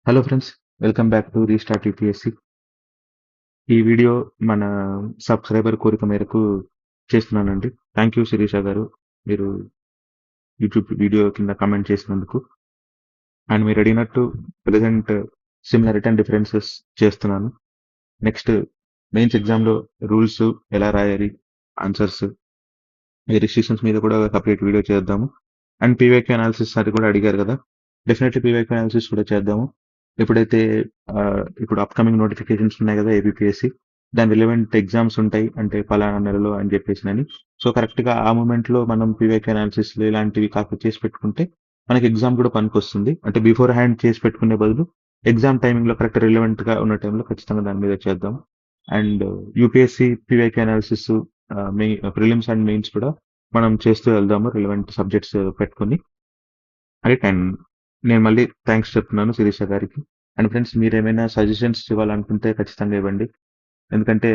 Hello friends, welcome back to restart UPSC. ఈ video మన subscriber కోరిక మేరకు చేస్తున్నానండి. థ్యాంక్ యూ శిరీష గారు, మీరు యూట్యూబ్ వీడియో కింద కామెంట్ చేసినందుకు. అండ్ మీరు అడిగినట్టు ప్రెసెంట్ సిమిలారిటీ అండ్ డిఫరెన్సెస్ చేస్తున్నాను. నెక్స్ట్ మెయిన్స్ ఎగ్జామ్లో రూల్స్ ఎలా రాయాలి, ఆన్సర్స్, ఈ రిస్ట్రిక్షన్స్ మీద కూడా సపరేట్ వీడియో చేద్దాము. అండ్ పీవైక్యూ అనాలిసిస్ అది కూడా అడిగారు కదా, డెఫినెట్లీ పీవైక్యూ అనాలిసిస్ కూడా చేద్దాము. ఎప్పుడైతే ఇప్పుడు అప్కమింగ్ నోటిఫికేషన్స్ ఉన్నాయి కదా ఏబిపిఎస్సి, దాని రిలవెంట్ ఎగ్జామ్స్ ఉంటాయి అంటే పలానా నెలలో అని చెప్పేసి. సో కరెక్ట్గా ఆ మూమెంట్లో మనం పీవైక్యూ అనాలిసిస్ ఇలాంటివి కాకపోతే చేసి పెట్టుకుంటే మనకి ఎగ్జామ్ కూడా పనికి వస్తుంది. అంటే బిఫోర్ హ్యాండ్ చేసి పెట్టుకునే బదులు ఎగ్జామ్ టైమింగ్లో కరెక్ట్ రిలవెంట్గా ఉన్న టైంలో ఖచ్చితంగా దాని మీద చేద్దాం. And UPSC PYQ analysis prelims and mains కూడా మనం చేస్తూ వెళ్దాము రిలవెంట్ సబ్జెక్ట్స్ పెట్టుకొని. రైట్. అండ్ నేను మళ్ళీ థ్యాంక్స్ చెప్తున్నాను శిరీష గారికి. అండ్ ఫ్రెండ్స్, మీరు ఏమైనా సజెషన్స్ ఇవ్వాలనుకుంటే ఖచ్చితంగా ఇవ్వండి. ఎందుకంటే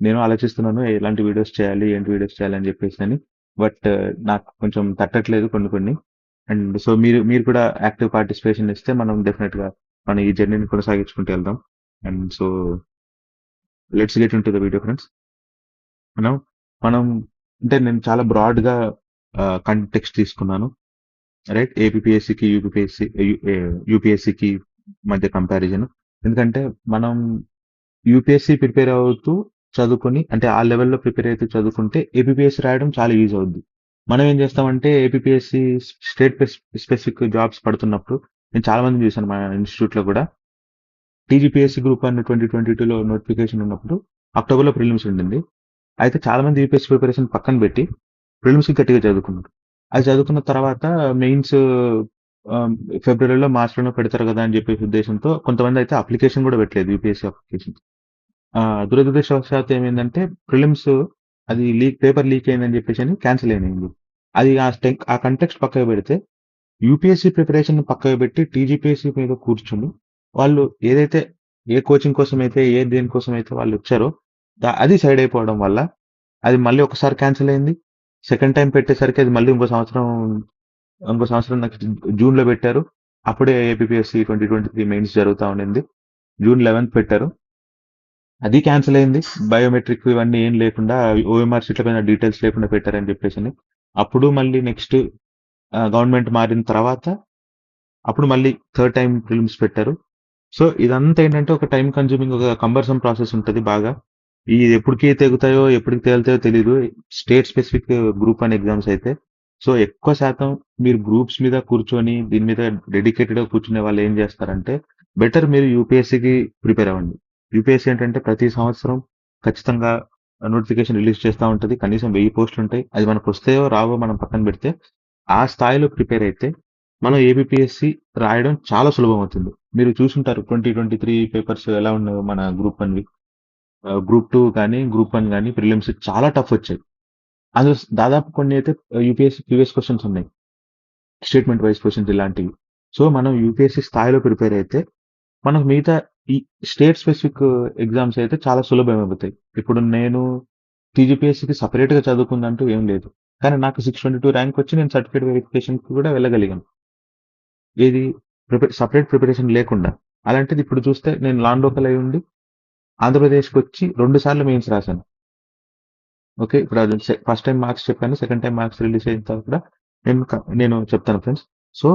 నేను ఆలోచిస్తున్నాను ఎలాంటి వీడియోస్ చేయాలి, ఏంటి వీడియోస్ చేయాలి అని చెప్పేసి. బట్ నాకు కొంచెం తట్టట్లేదు కొన్ని కొన్ని. అండ్ సో మీరు మీరు కూడా యాక్టివ్ పార్టిసిపేషన్ ఇస్తే మనం డెఫినెట్గా మనం ఈ జర్నీని కొనసాగించుకుంటూ వెళ్దాం. And so let's get in to the video friends. మనం మనం అంటే నేను చాలా బ్రాడ్గా కంటెక్స్ట్ తీసుకున్నాను. రైట్. ఏపీఎస్సికి యూపీఎస్సికి మధ్య కంపారిజన్. ఎందుకంటే మనం యూపీఎస్సి ప్రిపేర్ అవుతూ చదువుకొని అంటే ఆ లెవెల్లో ప్రిపేర్ అవుతూ చదువుకుంటే ఏపీఎస్సి రాయడం చాలా ఈజీ అవుద్ది. మనం ఏం చేస్తామంటే ఏపీఎస్సి స్టేట్ స్పెసిఫిక్ జాబ్స్ పడుతున్నప్పుడు నేను చాలా మంది చూశాను మా ఇన్స్టిట్యూట్లో కూడా. టీజీపీఎస్సి గ్రూప్ 1 2022లో నోటిఫికేషన్ ఉన్నప్పుడు అక్టోబర్లో ప్రిలిమ్స్ ఉండింది. అయితే చాలా మంది యూపీఎస్సి ప్రిపరేషన్ పక్కన పెట్టి ప్రిలిమ్స్కి గట్టిగా చదువుకున్నారు. అది చదువుకున్న తర్వాత మెయిన్స్ ఫిబ్రవరిలో మార్చ్లోనో పెడతారు కదా అని చెప్పేసి ఉద్దేశంతో కొంతమంది అయితే అప్లికేషన్ కూడా పెట్టలేదు యూపీఎస్సీ అప్లికేషన్. దురదృష్టవశాత్తు ఏమైందంటే ప్రిలిమ్స్ అది పేపర్ లీక్ అయిందని చెప్పేసి అని క్యాన్సిల్ అయిపోయింది. అది ఆ కంటెక్స్ట్ పక్కకు పెడితే యూపీఎస్సీ ప్రిపరేషన్ పక్కకు పెట్టి టీజీపీఎస్సీ మీద కూర్చుని వాళ్ళు ఏదైతే ఏ కోచింగ్ కోసం అయితే దేనికోసం అయితే వాళ్ళు వచ్చారో అది సైడ్ అయిపోవడం వల్ల అది మళ్ళీ ఒకసారి క్యాన్సిల్ అయింది. సెకండ్ టైం పెట్టేసరికి అది మళ్ళీ ఇంకో సంవత్సరం నాకు జూన్లో పెట్టారు. అప్పుడే ఏపీఎస్సి 2023 మెయిన్స్ జరుగుతూ ఉండింది. జూన్ 11th పెట్టారు. అది క్యాన్సిల్ అయింది. బయోమెట్రిక్ ఇవన్నీ ఏం లేకుండా ఓఎంఆర్ షీట్ల పైన డీటెయిల్స్ లేకుండా పెట్టారని చెప్పేసి. అప్పుడు మళ్ళీ నెక్స్ట్ గవర్నమెంట్ మారిన తర్వాత అప్పుడు మళ్ళీ థర్డ్ టైం ప్రిలిమ్స్ పెట్టారు. సో ఇదంతా ఏంటంటే ఒక టైం కన్జ్యూమింగ్, ఒక కంబర్సమ్ ప్రాసెస్ ఉంటుంది బాగా. ఇది ఎప్పటికి తెగుతాయో ఎప్పటికి తేలుతాయో తెలియదు స్టేట్ స్పెసిఫిక్ గ్రూప్ 1 ఎగ్జామ్స్ అయితే. సో ఎక్కువ శాతం మీరు గ్రూప్స్ మీద కూర్చొని దీని మీద డెడికేటెడ్గా కూర్చునే వాళ్ళు ఏం చేస్తారంటే బెటర్ మీరు యూపీఎస్సీకి ప్రిపేర్ అవ్వండి. యూపీఎస్సీ ఏంటంటే ప్రతి సంవత్సరం ఖచ్చితంగా నోటిఫికేషన్ రిలీజ్ చేస్తూ ఉంటుంది. కనీసం 1000 పోస్టులు ఉంటాయి. అది మనకు వస్తాయో రావో మనం పక్కన పెడితే ఆ స్థాయిలో ప్రిపేర్ అయితే మనం ఏబిపిఎస్సి రాయడం చాలా సులభం అవుతుంది. మీరు చూసుంటారు 2023 పేపర్స్ ఎలా ఉన్నాయో మన గ్రూప్ 1వి. గ్రూప్ 2 కానీ గ్రూప్ 1 కానీ ప్రిలిమ్స్ చాలా టఫ్ వచ్చాయి. అందులో దాదాపు కొన్ని అయితే యూపీఎస్సీ ప్రీవియస్ క్వశ్చన్స్ ఉన్నాయి, స్టేట్మెంట్ వైజ్ క్వశ్చన్స్ ఇలాంటివి. సో మనం యూపీఎస్సీ స్థాయిలో ప్రిపేర్ అయితే మనకు మిగతా ఈ స్టేట్ స్పెసిఫిక్ ఎగ్జామ్స్ అయితే చాలా సులభం అవుతాయి. ఇప్పుడు నేను టీజీపీఎస్సీకి సపరేట్గా చదువుకుందంటూ ఏం లేదు. కానీ నాకు 622 ర్యాంక్ వచ్చి నేను సర్టిఫికేట్ వెరిఫికేషన్కి కూడా వెళ్ళగలిగాను. ఏది సపరేట్ ప్రిపరేషన్ లేకుండా. అలాంటిది ఇప్పుడు చూస్తే నేను నాన్ లోకల్ అయి ఉండి ఆంధ్రప్రదేశ్కి వచ్చి 2 సార్లు మెయిన్స్ రాశాను. ఓకే. ఇప్పుడు అది ఫస్ట్ టైం మార్క్స్ చెప్పాను. సెకండ్ టైం మార్క్స్ రిలీజ్ అయిన తర్వాత కూడా నేను చెప్తాను ఫ్రెండ్స్. సో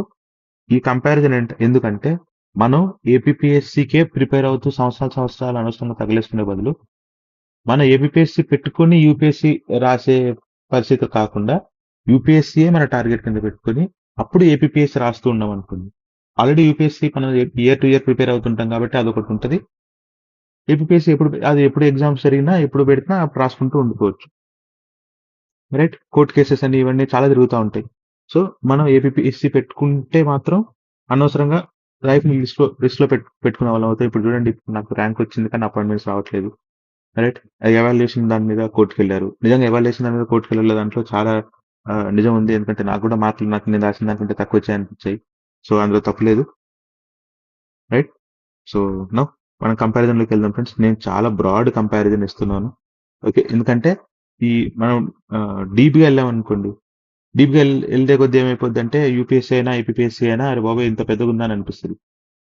ఈ కంపారిజన్ ఎందుకంటే మనం ఏపీఎస్సీకే ప్రిపేర్ అవుతూ సంవత్సరాలు అనవసరంగా తగిలేసుకునే బదులు మన ఏపీఎస్సీ పెట్టుకొని యూపీఎస్సీ రాసే పరిస్థితి కాకుండా యూపీఎస్సీయే మన టార్గెట్ కింద పెట్టుకొని అప్పుడు ఏపీఎస్సీ రాస్తూ ఉన్నాం అనుకోండి. ఆల్రెడీ యూపీఎస్సీ మనం ఇయర్ టు ఇయర్ ప్రిపేర్ అవుతుంటాం కాబట్టి అదొకటి ఉంటుంది. ఏపీఎస్సీ ఎప్పుడు ఎగ్జామ్స్ జరిగినా ఎప్పుడు పెడినా అప్పుడు రాసుకుంటూ ఉండిపోవచ్చు. రైట్. కోర్టు కేసెస్ అని ఇవన్నీ చాలా తిరుగుతూ ఉంటాయి. సో మనం ఏపీఎస్సీ పెట్టుకుంటే మాత్రం అనవసరంగా లైఫ్ని రిస్క్లో పెట్టుకునే వాళ్ళం అవుతాయి. ఇప్పుడు చూడండి, నాకు ర్యాంక్ వచ్చింది కానీ అపాయింట్మెంట్స్ రావట్లేదు. రైట్. ఎవాల్యుయేషన్ దాని మీద కోర్టుకి వెళ్ళారు. నిజంగా ఎవాల్యుయేషన్ దాని మీద కోర్టుకి వెళ్ళే దాంట్లో చాలా నిజం ఉంది. ఎందుకంటే నాకు కూడా మార్కులు నేను రాసిన దానికంటే తక్కువ వచ్చాయనిపించాయి. సో అందులో తప్పులేదు. రైట్. సో నో మనం కంపారిజన్లోకి వెళ్దాం ఫ్రెండ్స్. నేను చాలా బ్రాడ్ కంపారిజన్ ఇస్తున్నాను. ఓకే. ఎందుకంటే ఈ మనం డీప్గా వెళ్ళామనుకోండి, డీప్గా వెళ్తే కొద్ది ఏమైపోద్ది అంటే యూపీఎస్సీ అయినా ఏపీఎస్సీ అయినా అరే బాబు ఇంత పెద్దగా ఉందని అనిపిస్తుంది.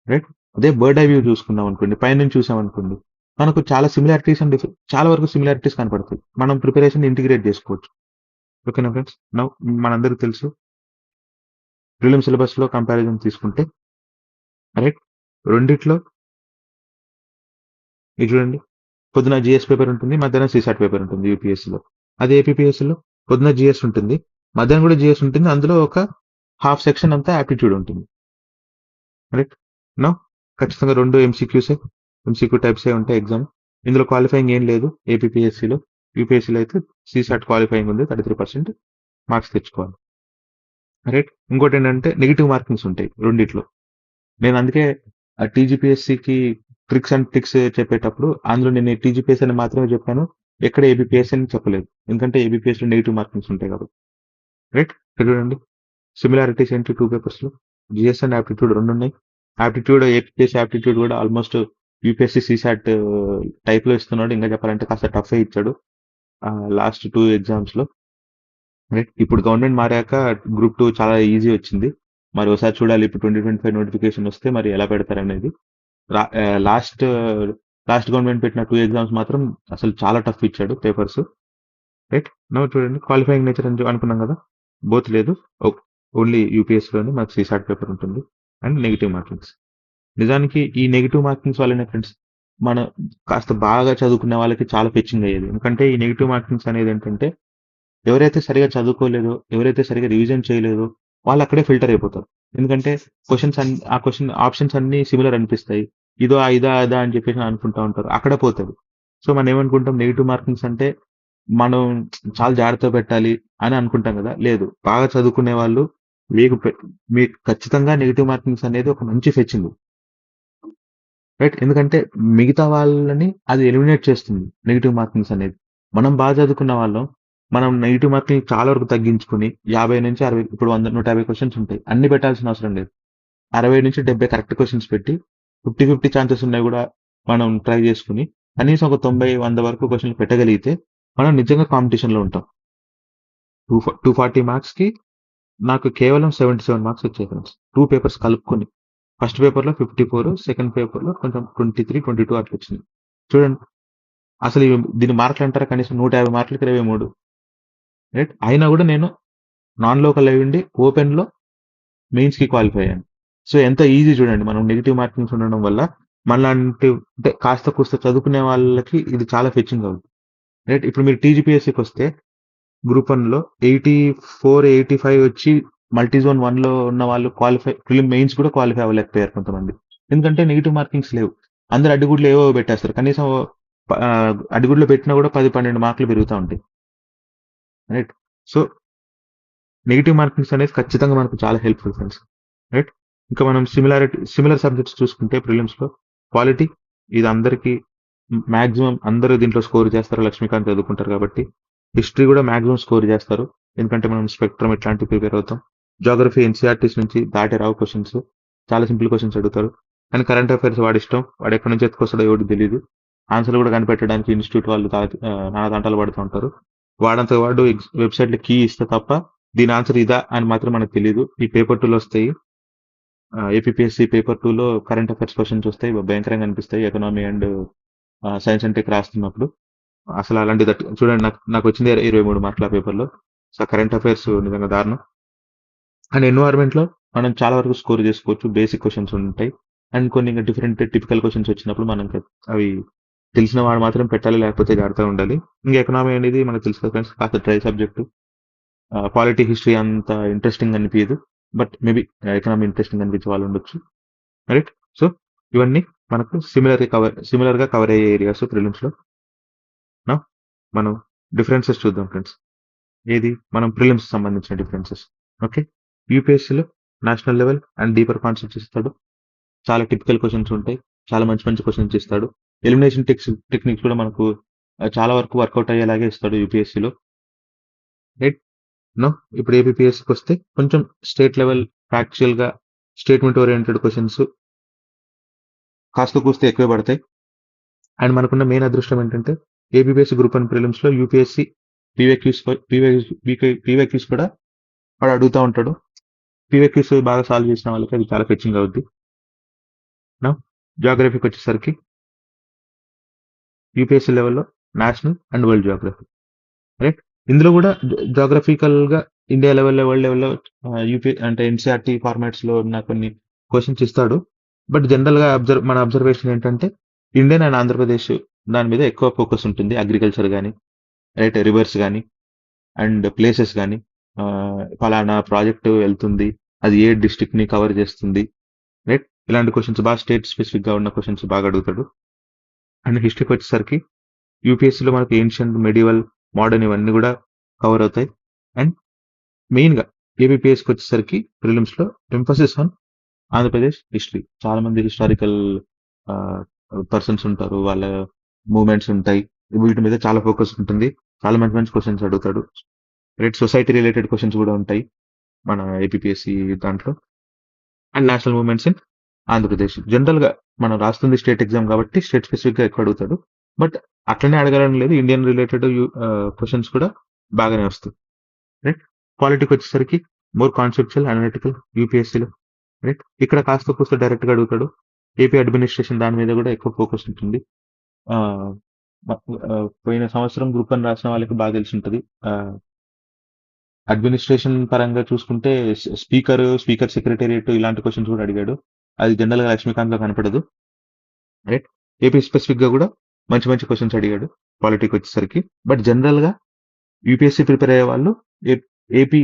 రైట్. అదే బర్డ్ ఐ వ్యూ చూసుకున్నాం అనుకోండి, పైనుంచి చూసామనుకోండి, మనకు చాలా సిమిలారిటీస్ అండ్ చాలా వరకు సిమిలారిటీస్ కనపడతాయి. మనం ప్రిపరేషన్ ఇంటిగ్రేట్ చేసుకోవచ్చు. ఓకేనా ఫ్రెండ్స్? నౌ మనందరికి తెలుసు ప్రిలిమ్ సిలబస్‌లో కంపారిజన్ తీసుకుంటే రైట్. రెండిట్లో ఇది చూడండి. పొద్దున జీఎస్ పేపర్ ఉంటుంది. మధ్యాహ్నం సీసాట్ పేపర్ ఉంటుంది యూపీఎస్సీలో. అదే ఏపీపీఎస్సీలో పొద్దున జీఎస్ ఉంటుంది. మధ్యాహ్నం కూడా జీఎస్ ఉంటుంది. అందులో ఒక హాఫ్ సెక్షన్ అంతా యాప్టిట్యూడ్ ఉంటుంది. రైట్. నౌ ఖచ్చితంగా 2 ఎంసీక్యూసే. ఎంసీక్యూ టైప్సే ఉంటాయి ఎగ్జామ్. ఇందులో క్వాలిఫైయింగ్ ఏం లేదు ఏపీపీఎస్సీలో. యూపీఎస్సీలో అయితే సీసాట్ క్వాలిఫైయింగ్ ఉంది. 33% మార్క్స్ తెచ్చుకోవాలి. రైట్. ఇంకోటేంటంటే నెగెటివ్ మార్కింగ్స్ ఉంటాయి రెండిట్లో. నేను అందుకే టీజీపీఎస్సీకి ట్రిక్స్ అండ్ ట్రిక్స్ చెప్పేటప్పుడు అందులో నేను టీజీపీఎస్సీ అని మాత్రమే చెప్పాను. ఎక్కడ ఏబీపీఎస్సీ అని చెప్పలేదు. ఎందుకంటే ఏబీపీఎస్సీలో నెగెటివ్ మార్కింగ్స్ ఉంటాయి కాబట్టి. రైట్. ఇక్కడ చూడండి సిమిలారిటీస్ ఏంటి 2 పేపర్స్‌లో. జీఎస్ అండ్ ఆప్టిట్యూడ్ 2 ఉన్నాయి. ఆప్టిట్యూడ్ ఏపీఎస్సీ ఆప్టిట్యూడ్ కూడా ఆల్మోస్ట్ యూపీఎస్సీ సీసాట్ టైప్‌లో ఇస్తున్నాడు. ఇంకా చెప్పాలంటే కాస్త టఫే ఇచ్చాడు. లాస్ట్ 2 ఎగ్జామ్స్‌లో. రైట్. ఇప్పుడు గవర్నమెంట్ మారాక గ్రూప్ 2 చాలా ఈజీ వచ్చింది. మరి ఒకసారి చూడాలి ఇప్పుడు 2025 నోటిఫికేషన్ వస్తే మరి ఎలా పెడతారనేది. లాస్ట్ లాస్ట్ గవర్నమెంట్ పెట్టిన 2 ఎగ్జామ్స్ మాత్రం అసలు చాలా టఫ్ ఇచ్చాడు పేపర్స్. రైట్. నౌ చూడండి క్వాలిఫైయింగ్ నేచర్ అని అనుకున్నాం కదా, బోత్ లేదు. ఓన్లీ యూపీఎస్సీలోనే మనకు సీసాట్ పేపర్ ఉంటుంది అండ్ నెగిటివ్ మార్కింగ్స్. నిజానికి ఈ నెగిటివ్ మార్కింగ్స్ వల్లనే ఫ్రెండ్స్ మన కాస్త బాగా చదువుకునే వాళ్ళకి చాలా ఫెచ్చింగ్ అయ్యేది. ఎందుకంటే ఈ నెగిటివ్ మార్కింగ్స్ అనేది ఏంటంటే ఎవరైతే సరిగా చదువుకోలేదో, ఎవరైతే సరిగా రివిజన్ చేయలేదో వాళ్ళు అక్కడే ఫిల్టర్ అయిపోతారు. ఎందుకంటే ఆ క్వెషన్ ఆప్షన్స్ అన్నీ సిమిలర్ అనిపిస్తాయి. ఇదో, ఇదా, అదా అని చెప్పేసి అనుకుంటా ఉంటారు. అక్కడ పోతది. సో మనం ఏమనుకుంటాం నెగెటివ్ మార్కింగ్స్ అంటే మనం చాలా జాగ్రత్తగా పెట్టాలి అని అనుకుంటాం కదా! లేదు. బాగా చదువుకునే వాళ్ళు మీకు మీకు ఖచ్చితంగా నెగెటివ్ మార్కింగ్స్ అనేది ఒక మంచి ఫెచ్చింగ్. రైట్. ఎందుకంటే మిగతా వాళ్ళని అది ఎలిమినేట్ చేస్తుంది నెగెటివ్ మార్కింగ్స్ అనేది. మనం బాగా చదువుకున్న వాళ్ళం. మనం నెగెటివ్ మార్కింగ్ చాలా వరకు తగ్గించుకొని 50-60 ఇప్పుడు 100, 150 క్వెషన్స్ ఉంటాయి. అన్ని పెట్టాల్సిన అవసరం లేదు. 60-70 కరెక్ట్ క్వెషన్స్ పెట్టి 50-50 ఛాన్సెస్ ఉన్నాయి కూడా మనం ట్రై చేసుకొని కనీసం ఒక 90-100 వరకు క్వెషన్లు పెట్టగలిగితే మనం నిజంగా కాంపిటీషన్‌లో ఉంటాం. 240 మార్క్స్‌కి నాకు కేవలం 77 మార్క్స్ వచ్చాయి ఫ్రెండ్స్. 2 పేపర్స్ కలుపుకొని. ఫస్ట్ పేపర్‌లో 54, సెకండ్ పేపర్‌లో కొంచెం 23, 22 అట్లా వచ్చింది. చూడండి. అసలు దీన్ని మార్కులు అంటారా కనీసం 150 మార్కులకి 23. రైట్. అయినా కూడా నేను నాన్ లోకల్ అయ్యుండి ఓపెన్‌లో మెయిన్స్‌కి క్వాలిఫై అయ్యాను. సో ఎంత ఈజీ చూడండి. మనం నెగెటివ్ మార్కింగ్స్ ఉండడం వల్ల మనలాంటి అంటే కాస్త కూస్త చదువుకునే వాళ్ళకి ఇది చాలా ఫెచ్చింగ్ అవుద్ది. రైట్. ఇప్పుడు మీరు టీజీపీఎస్సీకొస్తే గ్రూప్ 1లో 84, 85 వచ్చి మల్టీ జోన్ 1లో ఉన్న వాళ్ళు ప్రిలిమ్ మెయిన్స్ కూడా క్వాలిఫై అవ్వలేకపోయారు కొంతమంది. ఎందుకంటే నెగెటివ్ మార్కింగ్స్ లేవు. అందరూ అడ్డుగుడ్లు ఏవో పెట్టేస్తారు. కనీసం అడ్డుగుడ్లు పెట్టినా కూడా 10, 12 మార్కులు పెరుగుతా ఉంటాయి. రైట్. సో నెగెటివ్ మార్కింగ్స్ అనేది ఖచ్చితంగా మనకు చాలా హెల్ప్‌ఫుల్ ఫ్రెండ్స్. రైట్. ఇంకా మనం సిమిలర్ సబ్జెక్ట్స్ చూసుకుంటే ప్రిలిమ్స్‌లో పాలిటీ ఇది అందరికీ మాక్సిమం అందరూ దీంట్లో స్కోర్ చేస్తారు. లక్ష్మీకాంత్ చదువుకుంటారు కాబట్టి. హిస్టరీ కూడా మాక్సిమం స్కోర్ చేస్తారు. ఎందుకంటే మనం స్పెక్ట్రమ్ ఇట్లాంటివి ప్రిపేర్ అవుతాం. జియోగ్రఫీ ఎన్సీఆర్టీస్ నుంచి దాటి రావు క్వెషన్స్. చాలా సింపుల్ క్వెషన్స్ అడుగుతారు. కానీ కరెంట్ అఫైర్స్ వాడిష్టం. వాడు ఎక్కడి నుంచి ఎత్తుకొస్తాడో ఎవడికి తెలీదు. ఆన్సర్లు కూడా కనిపెట్టడానికి ఇన్‌స్టిట్యూట్ వాళ్ళు నానా తంటాలు పడుతూ ఉంటారు. వాడంతట వాడు వెబ్‌సైట్‌లో కీ ఇస్తే తప్ప దీని ఆన్సర్ ఇదా అని మాత్రం మనకు తెలీదు. ఈ పేపర్ 2లో వస్తాయి. ఏపీపీఎస్సీ పేపర్ 2లో కరెంట్ అఫైర్స్ క్వెషన్స్ వస్తాయి. భయంకరంగా అనిపిస్తాయి. Economy and science and tech రాస్తున్నప్పుడు. అసలు అలాంటిది చూడండి నాకొచ్చింది 23 మార్కులు ఆ పేపర్‌లో. సో కరెంట్ అఫైర్స్ నిజంగా దారుణం. అండ్ ఎన్వైర్న్మెంట్‌లో మనం చాలా వరకు స్కోర్ చేసుకోవచ్చు. బేసిక్ క్వెషన్స్ ఉంటాయి. అండ్ కొన్ని ఇంకా డిఫరెంట్ టిపికల్ క్వెషన్స్ వచ్చినప్పుడు మనకి అవి తెలిసిన వాడు మాత్రం పెట్టాలి. లేకపోతే జాగ్రత్తగా ఉండాలి. ఇంకా ఎకనామీ అనేది మనకు తెలుసు కదా ఫ్రెండ్స్ కాస్త డ్రై సబ్జెక్టు. పాలిటీ, హిస్టరీ అంత ఇంట్రెస్టింగ్ అనిపియదు. బట్ మేబీ ఎకనామీ ఇంట్రెస్టింగ్ అనిపించే వాళ్ళు ఉండొచ్చు. రైట్. సో ఇవన్నీ మనకు సిమిలర్‌గా కవర్ అయ్యే ఏరియాస్ ప్రిలిమ్స్‌లో. నౌ మనం డిఫరెన్సెస్ చూద్దాం ఫ్రెండ్స్. ఏది మనం ప్రిలిమ్స్ సంబంధించిన డిఫరెన్సెస్. ఓకే. యూపీఎస్సీలో national level and deeper concepts ఇస్తాడు. చాలా టిపికల్ క్వెషన్స్ ఉంటాయి. చాలా మంచి మంచి క్వెషన్స్ ఇస్తాడు. ఎలిమినేషన్ టెక్నిక్స్ కూడా మనకు చాలా వరకు వర్కౌట్ అయ్యేలాగే ఇస్తాడు యూపీఎస్సీలో. రైట్. నో ఇప్పుడు ఏపీపీఎస్సీకి వస్తే కొంచెం స్టేట్ లెవెల్ ఫ్యాక్చువల్‌గా స్టేట్మెంట్ ఓరియెంటెడ్ క్వెషన్స్ కాస్త కూస్త ఎక్కువే పడతాయి. అండ్ మనకున్న మెయిన్ అదృష్టం ఏంటంటే ఏపీపీఎస్సీ గ్రూప్ 1 ప్రిలిమ్స్‌లో యూపీఎస్సీ పీవైక్యూస్ కూడా వాడు అడుగుతా ఉంటాడు. పీవైక్యూస్ బాగా సాల్వ్ చేసిన వాళ్ళకి అది చాలా ఫెచ్చింగ్ అవుద్ది. నా జాగ్రఫీకి వచ్చేసరికి యూపీఎస్సీ లెవెల్‌లో national and world geography. Right. ఇందులో కూడా జాగ్రఫికల్ గా ఇండియా లెవెల్లో వరల్డ్ లెవెల్లో యూపీ అంటే ఎన్సీఆర్టీ ఫార్మాట్స్ లో ఉన్న కొన్ని క్వశ్చన్స్ ఇస్తాడు. బట్ జనరల్ గా మన అబ్జర్వేషన్ ఏంటంటే ఇండియన్ అండ్ ఆంధ్రప్రదేశ్ దాని మీద ఎక్కువ ఫోకస్ ఉంటుంది. అగ్రికల్చర్ కానీ, రైట్, రివర్స్ కానీ అండ్ ప్లేసెస్ కానీ, ఫలానా ప్రాజెక్ట్ వెళ్తుంది, అది ఏ డిస్ట్రిక్ట్ ని కవర్ చేస్తుంది, రైట్, ఇలాంటి క్వశ్చన్స్ బాగా స్టేట్ స్పెసిఫిక్ గా ఉన్న క్వశ్చన్స్ బాగా అడుగుతాడు. అండ్ హిస్టరీకి వచ్చేసరికి యూపీఎస్సీలో మనకి ఏన్షియంట్, మెడివల్, మోడర్న్ ఇవన్నీ కూడా కవర్ అవుతాయి. అండ్ మెయిన్ గా ఏబిపిఎస్కి వచ్చేసరికి ప్రిలిమ్స్ లో ఎంఫసిస్ ఆన్ ఆంధ్రప్రదేశ్ హిస్టరీ. చాలా మంది హిస్టారికల్ పర్సన్స్ ఉంటారు, వాళ్ళ మూమెంట్స్ ఉంటాయి, వీటి మీద చాలా ఫోకస్ ఉంటుంది. చాలా మంచి మంచి క్వశ్చన్స్ అడుగుతాడు. రైట్, సొసైటీ రిలేటెడ్ క్వశ్చన్స్ కూడా ఉంటాయి మన ఏపీఎస్సి దాంట్లో. And national moments in Andhra Pradesh. General గా మనం రాస్తుంది స్టేట్ ఎగ్జామ్ కాబట్టి స్టేట్ స్పెసిఫిక్ గా ఎక్కువ అడుగుతాడు. బట్ అట్లనే అడగాలని లేదు, ఇండియన్ రిలేటెడ్ క్వశ్చన్స్ కూడా బాగానే వస్తాయి. రైట్. పాలిటిక్ వచ్చేసరికి మోర్ కాన్సెప్చువల్, అనలిటికల్ యూపీఎస్సీలో. రైట్. ఇక్కడ కాస్త కూస్త డైరెక్ట్ గా అడుగుతాడు. ఏపీ అడ్మినిస్ట్రేషన్ దాని మీద కూడా ఎక్కువ ఫోకస్ ఉంటుంది. ఆ, పోయిన సంవత్సరం గ్రూప్ 1 రాసిన వాళ్ళకి బాగా తెలిసి ఉంటుంది. అడ్మినిస్ట్రేషన్ పరంగా చూసుకుంటే స్పీకర్ సెక్రటేరియట్ ఇలాంటి క్వశ్చన్స్ కూడా అడిగాడు. అది జనరల్ గా లక్ష్మీకాంత్ లో కనపడదు. రైట్. ఏపీ స్పెసిఫిక్ గా కూడా మంచి మంచి క్వశ్చన్స్ అడిగాడు పాలిటిక్ వచ్చేసరికి. బట్ జనరల్ గా యూపీఎస్సీ ప్రిపేర్ అయ్యే వాళ్ళు ఏపీ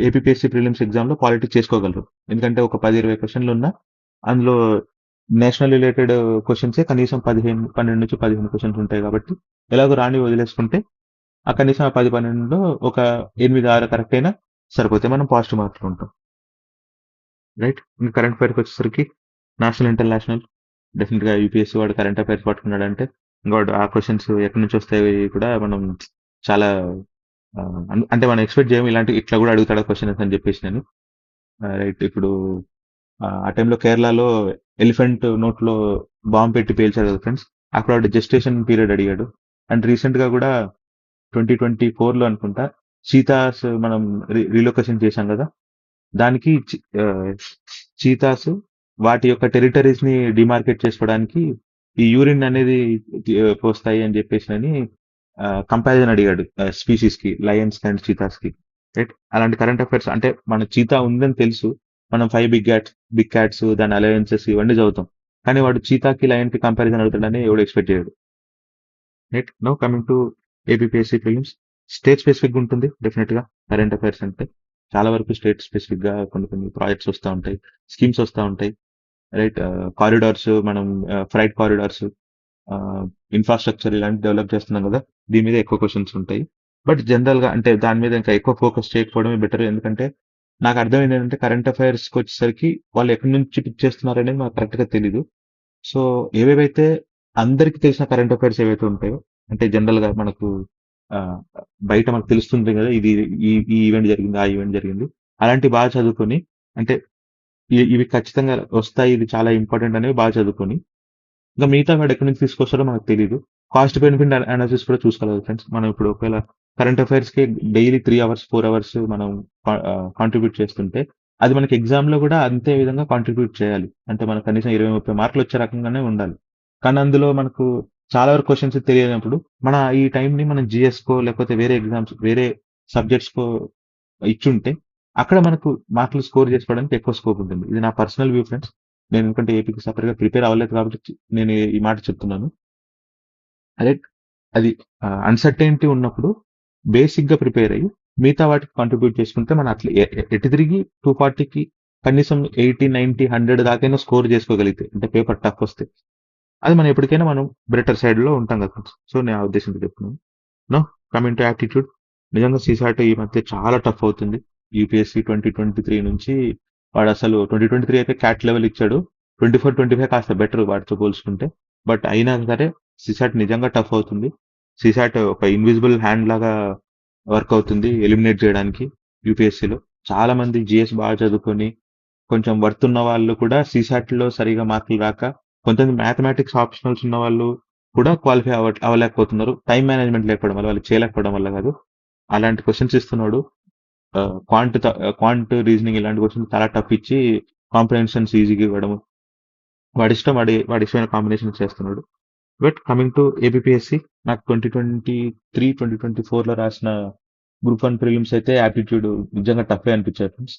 ఏపీఎస్సీ ప్రిలిమ్స్ ఎగ్జామ్ లో పాలిటిక్స్ చేసుకోగలరు. ఎందుకంటే ఒక 10-20 క్వశ్చన్లు ఉన్నా అందులో నేషనల్ రిలేటెడ్ క్వశ్చన్సే కనీసం 12 నుంచి 15 క్వశ్చన్స్ ఉంటాయి కాబట్టి ఎలాగో రాని వదిలేసుకుంటే ఆ కనీసం ఆ 10-12లో ఒక 8-6 కరెక్ట్ అయినా సరిపోతే మనం పాజిటివ్ మార్కులు ఉంటాం. రైట్. ఇంకా కరెంట్ అఫైర్కి వచ్చేసరికి నేషనల్, ఇంటర్నేషనల్, డెఫినెట్ గా యూపీఎస్సీ వాడు కరెంట్ అఫైర్స్ పట్టుకున్నాడంటే ఇంకోటి ఆ క్వశ్చన్స్ ఎక్కడి నుంచి వస్తాయి కూడా మనం చాలా అంటే మనం ఎక్స్పెక్ట్ చేయము ఇట్లా కూడా అడుగుతాడు క్వశ్చన్స్ అని చెప్పేసి నేను. రైట్. ఇప్పుడు ఆ టైంలో కేరళలో ఎలిఫెంట్ నోట్ లో బాంబు పెట్టి పేల్చారు కదా ఫ్రెండ్స్, అక్కడ జెస్టేషన్ పీరియడ్ అడిగాడు. అండ్ రీసెంట్ గా కూడా 2024లో అనుకుంటా చీతాస్ మనం రీలొకేషన్ చేశాం కదా, దానికి చీతాస్ వాటి యొక్క టెరిటరీస్ ని డిమార్కెట్ చేసుకోవడానికి ఈ యూరిన్ అనేది పోస్తాయి అని చెప్పేసి అని కంపారిజన్ అడిగాడు స్పీసీస్ కి, లయన్స్ అండ్ చీతాస్ కి. రైట్. అలాంటి కరెంట్ అఫైర్స్ అంటే మన చీతా ఉందని తెలుసు, మనం 5 బిగ్ క్యాట్స్ దాని అలయన్సెస్ ఇవన్నీ చదువుతాం, కానీ వాడు చీతాకి లయన్ కి కంపారిజన్ అడుగుతాడని ఎవడు ఎక్స్పెక్ట్ చేయడు. Right. Now coming to APSC films, state specific ఉంటుంది డెఫినెట్ గా. కరెంట్ అఫైర్స్ అంటే చాలా వరకు స్టేట్ స్పెసిఫిక్ గా కొన్ని ప్రాజెక్ట్స్ వస్తూ ఉంటాయి, స్కీమ్స్ వస్తూ ఉంటాయి. రైట్. కారిడార్స్, మనం ఫ్రైట్ కారిడార్స్, ఇన్ఫ్రాస్ట్రక్చర్ ఇలాంటి డెవలప్ చేస్తున్నాం కదా, దీని మీద ఎక్కువ క్వశ్చన్స్ ఉంటాయి. బట్ జనరల్ గా అంటే దాని మీద ఇంకా ఎక్కువ ఫోకస్ చేయకపోవడమే బెటర్. ఎందుకంటే నాకు అర్థమైంది ఏంటంటే కరెంట్ అఫైర్స్ కి వచ్చేసరికి వాళ్ళు ఎక్కడి నుంచి పిక్ చేస్తున్నారు అనేది నాకు కరెక్ట్ గా తెలీదు. సో ఏవేవైతే అందరికి తెలిసిన కరెంట్ అఫైర్స్ ఏవైతే ఉంటాయో, అంటే జనరల్ గా మనకు ఆ, బయట మనకు తెలుస్తుంది కదా, ఇది ఈ ఈవెంట్ జరిగింది, ఆ ఈవెంట్ జరిగింది, అలాంటివి బాగా చదువుకొని, అంటే ఇవి ఖచ్చితంగా వస్తాయి, ఇది చాలా ఇంపార్టెంట్ అనేవి బాగా చదువుకొని, ఇంకా మిగతా వాడు ఎక్కడి నుంచి తీసుకొస్తాడో మనకు తెలియదు. కాస్ట్ బెనిఫిట్ అనాలిసిస్ కూడా చూసుకోవాలి ఫ్రెండ్స్. మనం ఇప్పుడు ఒకవేళ కరెంట్ అఫైర్స్ కి డైలీ 3 hours 4 hours మనం కాంట్రిబ్యూట్ చేస్తుంటే అది మనకి ఎగ్జామ్ లో కూడా అంతే విధంగా కాంట్రిబ్యూట్ చేయాలి. అంటే మనకు కనీసం 20-30 మార్కులు వచ్చే రకంగానే ఉండాలి. కానీ అందులో మనకు చాలా వరకు క్వశ్చన్స్ తెలియనప్పుడు మన ఈ టైం ని మనం జిఎస్ కో లేకపోతే వేరే ఎగ్జామ్స్, వేరే సబ్జెక్ట్స్ కో ఇచ్చుంటే అక్కడ మనకు మార్కులు స్కోర్ చేసుకోవడానికి ఎక్కువ స్కోప్ ఉంటుంది. ఇది నా పర్సనల్ వ్యూ ఫ్రెండ్స్. నేను ఎందుకంటే ఏపీకి సపరేట్ గా ప్రిపేర్ అవ్వలేదు కాబట్టి నేను ఈ మాట చెప్తున్నాను. అదే అది అన్సర్టైనిటీ ఉన్నప్పుడు బేసిక్ గా ప్రిపేర్ అయ్యి మిగతా వాటికి కాంట్రిబ్యూట్ చేసుకుంటే మనం అట్లా ఎటు తిరిగి 240కి కనీసం 80, 90, 100 దాకైనా స్కోర్ చేసుకోగలిగితే, అంటే పేపర్ టఫ్ వస్తే, అది మనం ఎప్పటికైనా మనం బెటర్ సైడ్ లో ఉంటాం కదా. సో నేను ఆ ఉద్దేశంతో చెప్తున్నాను. నో కమింగ్ టు యాప్టిట్యూడ్, నిజంగా సీసాట్ ఈ మధ్య చాలా టఫ్ అవుతుంది. యూపీఎస్సీ 2023 నుంచి వాడు అసలు 2023 అయితే క్యాట్ లెవెల్ ఇచ్చాడు, 24-25 కాస్త బెటర్ వాటితో పోల్చుకుంటే. బట్ అయినా సరే సిసాట్ నిజంగా టఫ్ అవుతుంది. సిసాట్ ఒక ఇన్విజిబుల్ హ్యాండ్ లాగా వర్క్ అవుతుంది ఎలిమినేట్ చేయడానికి యూపీఎస్సీలో. చాలా మంది జిఎస్ బాగా చదువుకొని కొంచెం వర్త్ ఉన్న వాళ్ళు కూడా సిసాట్ లో సరిగా మార్కులు రాక, కొంతమంది మ్యాథమెటిక్స్ ఆప్షనల్స్ ఉన్న వాళ్ళు కూడా క్వాలిఫై అవ్వలేకపోతున్నారు. టైం మేనేజ్మెంట్ లేకపోవడం వల్ల, వాళ్ళు చేయలేకపోవడం వల్ల కాదు. అలాంటి క్వశ్చన్స్ ఇస్తున్నాడు. క్వాంట్ రీజనింగ్ ఇలాంటి క్వశ్చన్స్ చాలా టఫ్ ఇచ్చి కాంప్రహెన్షన్స్ ఈజీగా ఇవ్వడం. వాడి ఇష్టమైన కాంబినేషన్ చేస్తున్నాడు. బట్ కమింగ్ టు ఏపీఎస్సి, నాకు 2023, 2024లో రాసిన గ్రూప్ 1 ప్రిలిమ్స్ అయితే యాప్టిట్యూడ్ నిజంగా టఫే అనిపించాయి ఫ్రెండ్స్.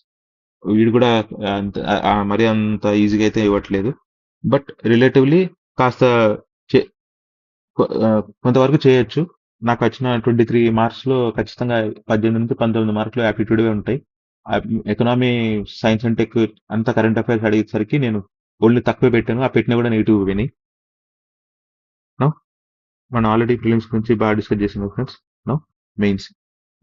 వీడు కూడా మరీ అంత ఈజీగా అయితే ఇవ్వట్లేదు. బట్ రిలేటివ్లీ కాస్త చే- కొంతవరకు చేయొచ్చు. నాకు వచ్చిన 23 మార్క్స్లో ఖచ్చితంగా 18 నుంచి 19 మార్కులు యాప్టిట్యూడ్ ఉంటాయి. ఎకనామీ, సైన్స్ అండ్ టెక్ అంతా కరెంట్ అఫైర్స్ అడిగేసరికి నేను ఓన్లీ తక్కువే పెట్టాను. ఆ పెట్టినా కూడా నెగిటివ్ విని. మనం ఆల్రెడీ ప్రిలిమ్స్ గురించి బాగా డిస్కస్ చేసాం ఫ్రెండ్స్. నో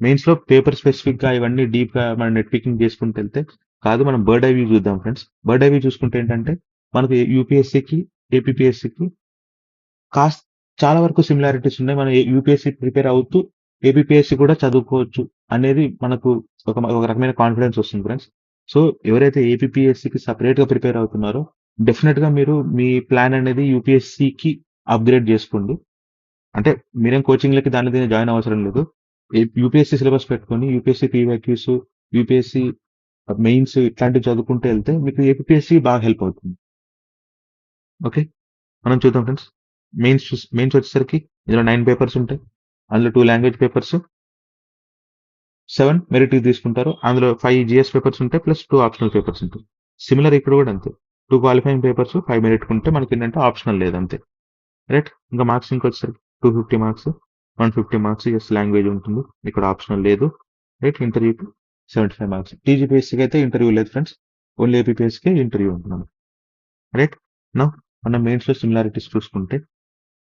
మెయిన్స్ లో పేపర్ స్పెసిఫిక్ గా ఇవన్నీ డీప్ గా మనం నెట్ పికింగ్ చేసుకుంటూ వెళ్తే కాదు, మనం బర్డ్ ఐ వ్యూ చూద్దాం ఫ్రెండ్స్. బర్డ్ ఐ వ్యూ చూసుకుంటే ఏంటంటే మనకు యూపీఎస్సీకి ఏపీఎస్సికి కాస్త చాలా వరకు సిమిలారిటీస్ ఉన్నాయి. మనం యూపీఎస్సీ ప్రిపేర్ అవుతూ ఏపీఎస్సి కూడా చదువుకోవచ్చు అనేది మనకు ఒక రకమైన కాన్ఫిడెన్స్ వస్తుంది ఫ్రెండ్స్. సో ఎవరైతే ఏపీఎస్సికి సపరేట్ గా ప్రిపేర్ అవుతున్నారో డెఫినెట్ గా మీరు మీ ప్లాన్ అనేది యూపీఎస్సికి అప్గ్రేడ్ చేసుకోండి. అంటే మీరేం కోచింగ్లకి దాని జాయిన్ అవసరం లేదు. యూపీఎస్సీ సిలబస్ పెట్టుకొని యూపీఎస్సీ పీవైక్యూస్, యూపీఎస్సీ మెయిన్స్ ఇట్లాంటివి చదువుకుంటూ వెళ్తే మీకు ఏపీఎస్సీ బాగా హెల్ప్ అవుతుంది. ఓకే, మనం చూద్దాం ఫ్రెండ్స్. మెయిన్స్ వచ్చేసరికి ఇందులో 9 పేపర్స్ ఉంటాయి. అందులో 2 లాంగ్వేజ్ పేపర్స్, 7 మెరిట్ తీసుకుంటారు. అందులో 5 జిఎస్ పేపర్స్ ఉంటాయి, ప్లస్ 2 ఆప్షనల్ పేపర్స్ ఉంటాయి. సిమిలర్ ఇక్కడ కూడా అంతే. 2 క్వాలిఫైయింగ్ పేపర్స్, 5 మెరిట్ ఉంటే మనకి ఏంటంటే ఆప్షనల్ లేదు అంతే. రైట్, ఇంకా మార్క్స్ వచ్చేసరికి 250 మార్క్స్, 150 మార్క్స్ ఎస్ లాంగ్వేజ్ ఉంటుంది, ఇక్కడ ఆప్షనల్ లేదు. రైట్, ఇంటర్వ్యూకి 75 మార్క్స్. టీజీపీఎస్సీకి అయితే ఇంటర్వ్యూ లేదు ఫ్రెండ్స్, ఓన్లీ ఏపీఎస్సీకి ఇంటర్వ్యూ ఉంటున్నాను. రైట్, నా మనం మెయిన్స్లో సిమిలారిటీస్ చూసుకుంటే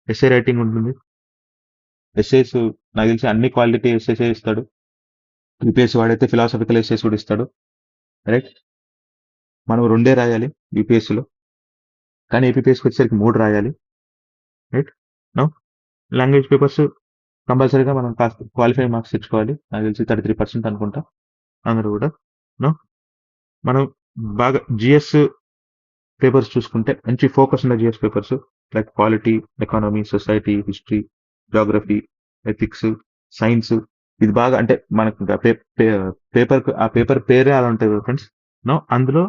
ఎస్ఏ రైటింగ్ ఉంటుంది. ఎస్ఏస్ నాకు తెలిసి అన్ని క్వాలిటీ ఎస్ఏస్ ఇస్తాడు. యూపీఎస్సీ వాడైతే ఫిలాసఫికల్ ఎస్ఏస్ కూడా ఇస్తాడు. రైట్, మనం 2 రాయాలి యూపీఎస్సీలో, కానీ ఏపీఎస్సీకి వచ్చేసరికి 3 రాయాలి. రైట్, నా లాంగ్వేజ్ పేపర్స్ కంపల్సరీగా మనం కాస్త క్వాలిఫై మార్క్స్ తెచ్చుకోవాలి. నాకు తెలిసి 33% అనుకుంటా అందరూ కూడా. నో మనం బాగా జిఎస్ పేపర్స్ చూసుకుంటే మంచి ఫోకస్ ఉన్న GS papers like polity, economy, society, history, geography, ethics, science. ఇది బాగా అంటే మనకు ఆ పేపర్ పేరే అలా ఉంటుంది ఫ్రెండ్స్. నో అందులో